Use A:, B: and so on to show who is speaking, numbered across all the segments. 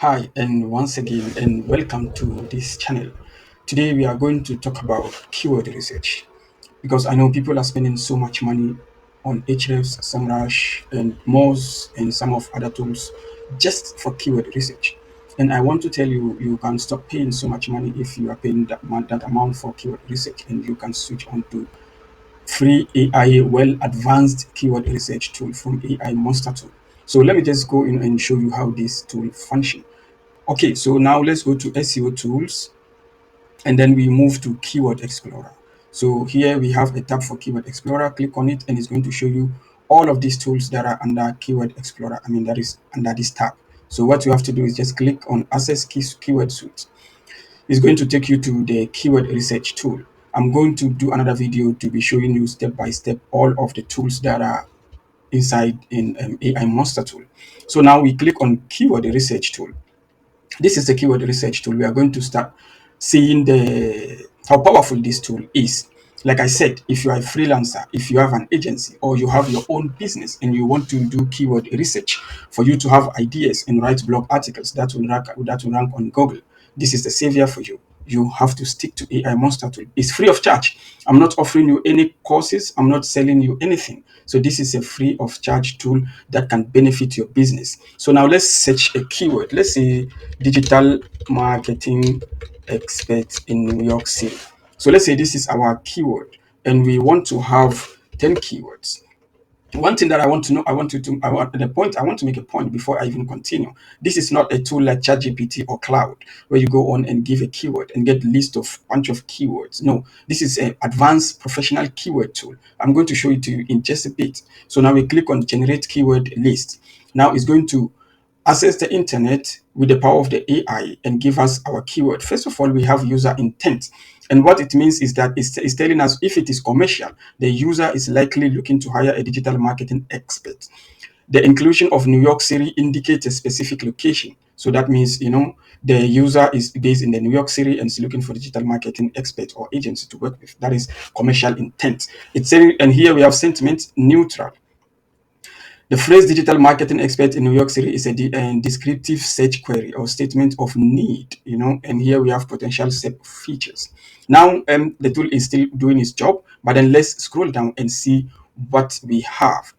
A: Hi, and once again, and welcome to this channel. Today, we are going to talk about keyword research because I know people are spending so much money on Ahrefs, SEMrush, and Moz, and some of other tools just for keyword research. And I want to tell you, you can stop paying so much money if you are paying that amount for keyword research, and you can switch on to free AI well advanced keyword research tool from AI Monster Tool. So let me just go in and show you how this tool function. Okay, so now let's go to SEO tools and then we move to Keyword Explorer. So here we have a tab for Keyword Explorer. Click on it and it's going to show you all of these tools that are under Keyword Explorer. I mean, that is under this tab. So what you have to do is just click on Access Keyword Suite. It's going to take you to the Keyword Research tool. I'm going to do another video to be showing you step by step all of the tools that are inside in AI Monster tool. So now we click on Keyword Research tool. This is the keyword research tool. We are going to start seeing the how powerful this tool is. Like I said, if you are a freelancer, if you have an agency, or you have your own business and you want to do keyword research for you to have ideas and write blog articles that will rank on Google, this is the savior for you. You have to stick to AI Monster tool. It's free of charge. I'm not offering you any courses. I'm not selling you anything. So this is a free of charge tool that can benefit your business. So now let's search a keyword. Let's say digital marketing expert in New York City. So let's say this is our keyword and we want to have 10 keywords. One thing that I want to know, I want to make a point before I even continue. This is not a tool like ChatGPT or Cloud, where you go on and give a keyword and get list of bunch of keywords. No, this is an advanced professional keyword tool. I'm going to show it to you in just a bit. So now we click on generate keyword list. Now it's going to access the internet with the power of the AI and give us our keyword. First of all, we have user intent. And what it means is that it's telling us if it is commercial, the user is likely looking to hire a digital marketing expert. The inclusion of New York City indicates a specific location. So that means, the user is based in the New York City and is looking for digital marketing expert or agency to work with. That is commercial intent. It's saying, and here we have sentiment neutral. The phrase digital marketing expert in New York City is a descriptive search query or statement of need, and here we have potential features. Now, the tool is still doing its job, but then let's scroll down and see what we have.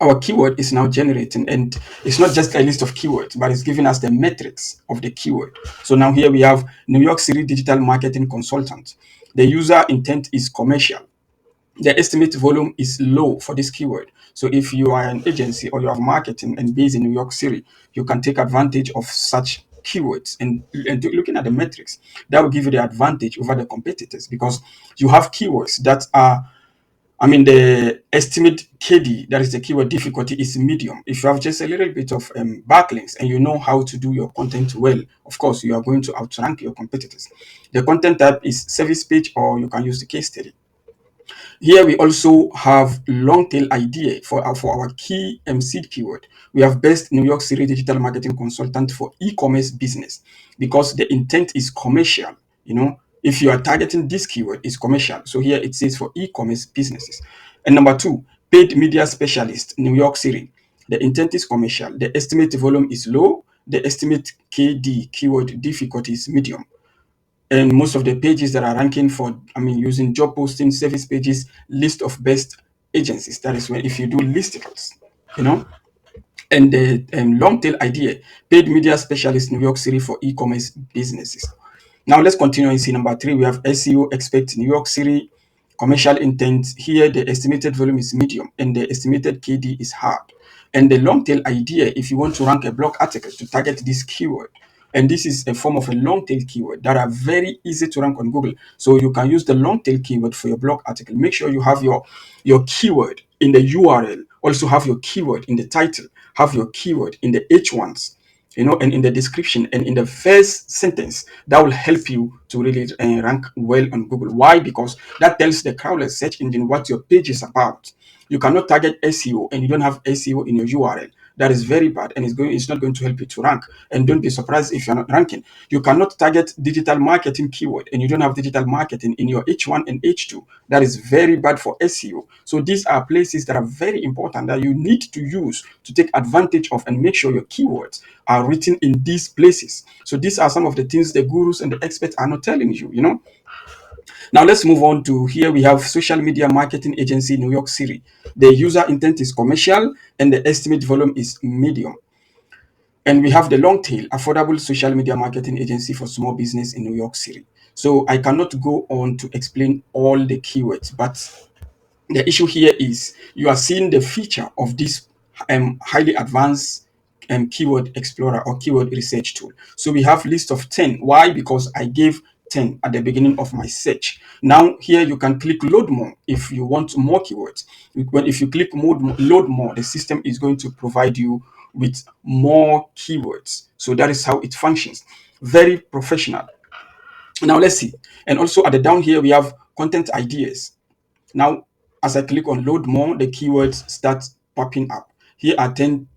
A: Our keyword is now generating, and it's not just a list of keywords, but it's giving us the metrics of the keyword. So now here we have New York City digital marketing consultant. The user intent is commercial. The estimate volume is low for this keyword. So if you are an agency or you have marketing and based in New York City, you can take advantage of such keywords and looking at the metrics that will give you the advantage over the competitors because you have keywords that are, the estimate KD, that is the keyword difficulty, is medium. If you have just a little bit of backlinks and you know how to do your content well, of course, you are going to outrank your competitors. The content type is service page, or you can use the case study. Here we also have long tail idea for our key seed keyword. We have best New York City digital marketing consultant for e-commerce business because the intent is commercial. If you are targeting this keyword, it's commercial. So here it says for e-commerce businesses. And number two, paid media specialist, New York City. The intent is commercial. The estimate volume is low. The estimate KD keyword difficulty is medium, and most of the pages that are ranking for, using job posting service pages, list of best agencies. That is when if you do listicles, you know and the long tail idea, paid media specialist New York City for e-commerce businesses. Now let's continue and see number three. We have SEO expert New York City, commercial intent. Here the estimated volume is medium and the estimated KD is hard. And the long tail idea, if you want to rank a blog article to target this keyword, and this is a form of a long tail keyword that are very easy to rank on Google. So you can use the long tail keyword for your blog article. Make sure you have your keyword in the URL. Also have your keyword in the title. Have your keyword in the H1s, and in the description and in the first sentence. That will help you to really rank well on Google. Why? Because that tells the crawler search engine what your page is about. You cannot target SEO and you don't have SEO in your URL. That is very bad, and it's not going to help you to rank. And don't be surprised if you're not ranking. You cannot target digital marketing keyword and you don't have digital marketing in your H1 and H2. That is very bad for SEO. So these are places that are very important that you need to use to take advantage of and make sure your keywords are written in these places. So these are some of the things the gurus and the experts are not telling you, you know. Now let's move on to here. We have social media marketing agency New York City. The user intent is commercial and the estimate volume is medium. And we have the long tail, affordable social media marketing agency for small business in New York City. So I cannot go on to explain all the keywords, but the issue here is you are seeing the feature of this highly advanced keyword explorer or keyword research tool. So we have list of 10. Why? Because I gave 10 at the beginning of my search. Now here you can click load more if you want more keywords. If you click load more, the system is going to provide you with more keywords. So that is how it functions. Very professional. Now let's see. And also at the down here we have content ideas. Now, as I click on load more, the keywords start popping up. Here are 10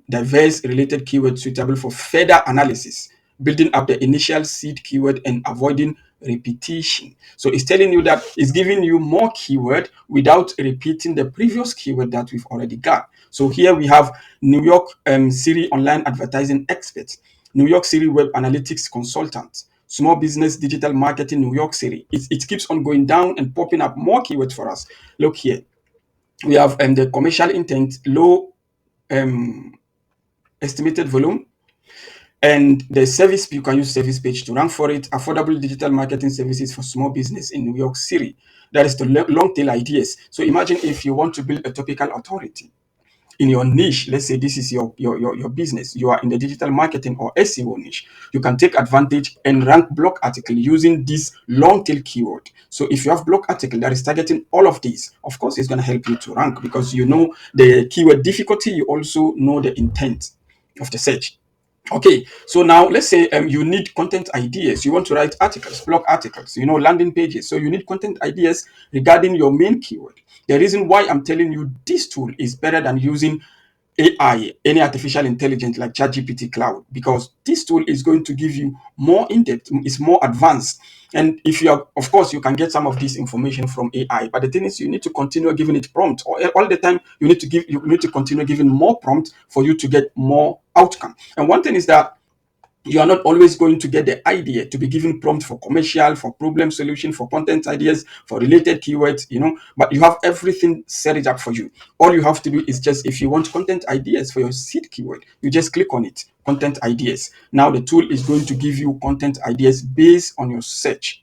A: diverse related keywords suitable for further analysis, building up the initial seed keyword and avoiding repetition. So it's telling you that it's giving you more keyword without repeating the previous keyword that we've already got. So here we have New York City online advertising expert, New York City web analytics consultant, small business digital marketing New York City. It keeps on going down and popping up more keywords for us. Look here. We have the commercial intent, low um, estimated volume, and the service. You can use service page to rank for it. Affordable digital marketing services for small business in New York City. That is the long tail ideas. So imagine if you want to build a topical authority in your niche. Let's say this is your business. You are in the digital marketing or SEO niche. You can take advantage and rank blog article using this long tail keyword. So if you have blog article that is targeting all of these, of course it's going to help you to rank because you know the keyword difficulty. You also know the intent of the search. Okay, so now let's say you need content ideas. You want to write articles, blog articles, landing pages. So you need content ideas regarding your main keyword. The reason why I'm telling you this tool is better than using AI, any artificial intelligence like ChatGPT Cloud, because this tool is going to give you more in-depth, it's more advanced. And if you are, of course, you can get some of this information from AI, but the thing is, you need to continue giving it prompt, or all the time. You need to continue giving more prompt for you to get more outcome. And one thing is that you are not always going to get the idea to be given prompt for commercial, for problem solution, for content ideas, for related keywords, but you have everything set it up for you. All you have to do is just, if you want content ideas for your seed keyword, you just click on it, content ideas. Now the tool is going to give you content ideas based on your search.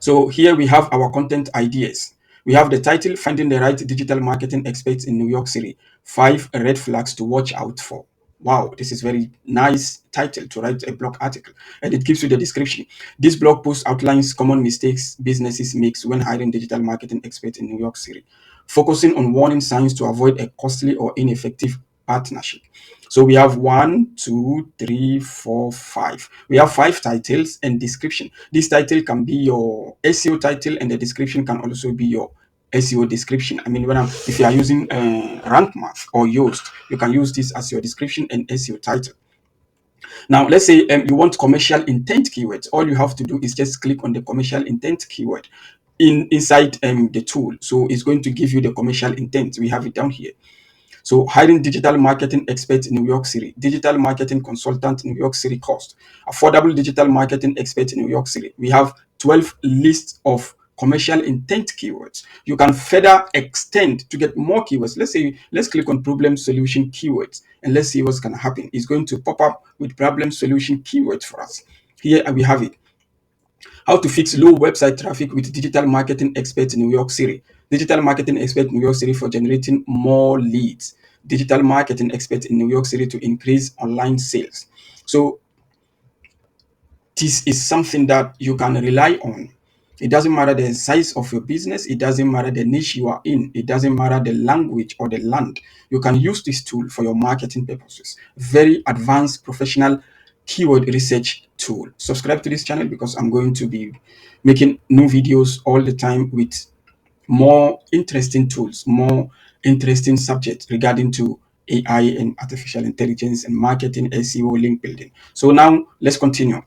A: So here we have our content ideas. We have the title, Finding the Right Digital Marketing Experts in New York City, 5 red flags to watch out for. Wow, this is very nice title to write a blog article. And it gives you the description. This blog post outlines common mistakes businesses make when hiring digital marketing experts in New York City, focusing on warning signs to avoid a costly or ineffective partnership. So we have 1, 2, 3, 4, 5. We have 5 titles and description. This title can be your SEO title, and the description can also be your SEO description. I mean, if you are using Rank Math or Yoast, you can use this as your description and SEO title. Now, let's say you want commercial intent keywords. All you have to do is just click on the commercial intent keyword inside the tool. So it's going to give you the commercial intent. We have it down here. So hiring digital marketing expert in New York City, digital marketing consultant in New York City cost, affordable digital marketing expert in New York City. We have 12 lists of commercial intent keywords. You can further extend to get more keywords. Let's click on problem solution keywords and let's see what's going to happen. It's going to pop up with problem solution keywords for us. Here we have it. How to fix low website traffic with digital marketing expert in New York City. Digital marketing expert in New York City for generating more leads. Digital marketing expert in New York City to increase online sales. So this is something that you can rely on. It doesn't matter the size of your business. It doesn't matter the niche you are in. It doesn't matter the language or the land. You can use this tool for your marketing purposes. Very advanced professional keyword research tool. Subscribe to this channel because I'm going to be making new videos all the time with more interesting tools, more interesting subjects regarding to AI and artificial intelligence and marketing, SEO, link building. So now let's continue.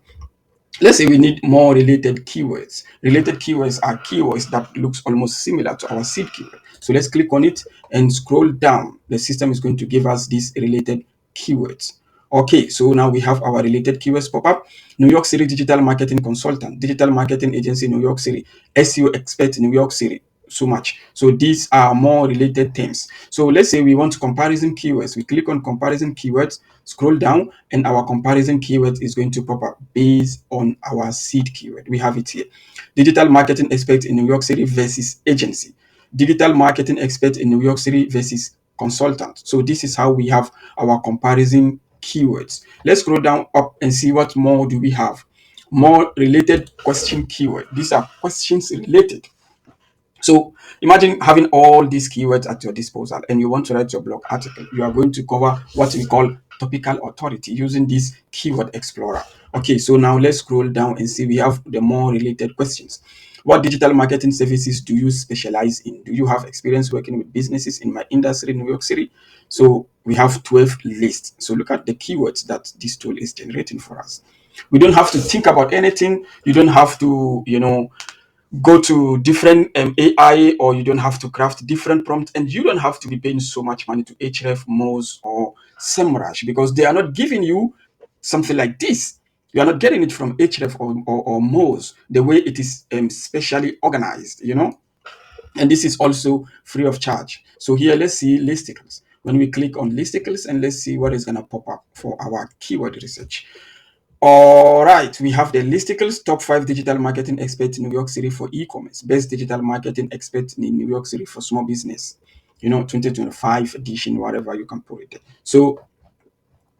A: Let's say we need more related keywords. Related keywords are keywords that looks almost similar to our seed keyword. So let's click on it and scroll down. The system is going to give us these related keywords. Okay, so now we have our related keywords pop up. New York City digital marketing consultant, digital marketing agency, New York City, SEO expert, New York City. So much. So these are more related terms. So let's say we want comparison keywords. We click on comparison keywords, scroll down, and our comparison keyword is going to pop up based on our seed keyword. We have it here. Digital marketing expert in New York City versus agency. Digital marketing expert in New York City versus consultant. So this is how we have our comparison keywords. Let's scroll down up and see what more do we have. More related question keyword. These are questions related. So imagine having all these keywords at your disposal and you want to write your blog article. You are going to cover what we call topical authority using this keyword explorer. Okay, so now let's scroll down and see we have the more related questions. What digital marketing services do you specialize in? Do you have experience working with businesses in my industry in New York City? So we have 12 lists. So look at the keywords that this tool is generating for us. We don't have to think about anything. You don't have to, go to different AI, or you don't have to craft different prompts, and you don't have to be paying so much money to Href, Moz, or SEMrush because they are not giving you something like this. You are not getting it from Href or Moz the way it is specially organized. And this is also free of charge. So here, let's see listicles. When we click on listicles, and let's see what is going to pop up for our keyword research. All right, we have the listicles, top 5 digital marketing experts in New York City for e-commerce, best digital marketing expert in New York City for small business, 2025 edition, whatever you can put it there. So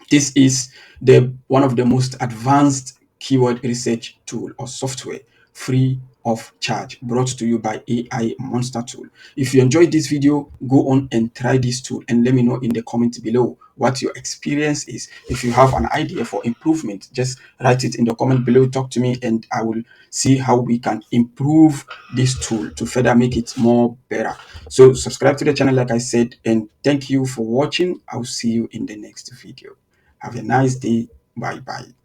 A: this is the one of the most advanced keyword research tool or software, free of charge, brought to you by AI Monster Tool. If you enjoyed this video, go on and try this tool and let me know in the comment below what your experience is. If you have an idea for improvement, just write it in the comment below, talk to me, and I will see how we can improve this tool to further make it more better. So subscribe to the channel like I said, and thank you for watching. I'll see you in the next video. Have a nice day. Bye bye.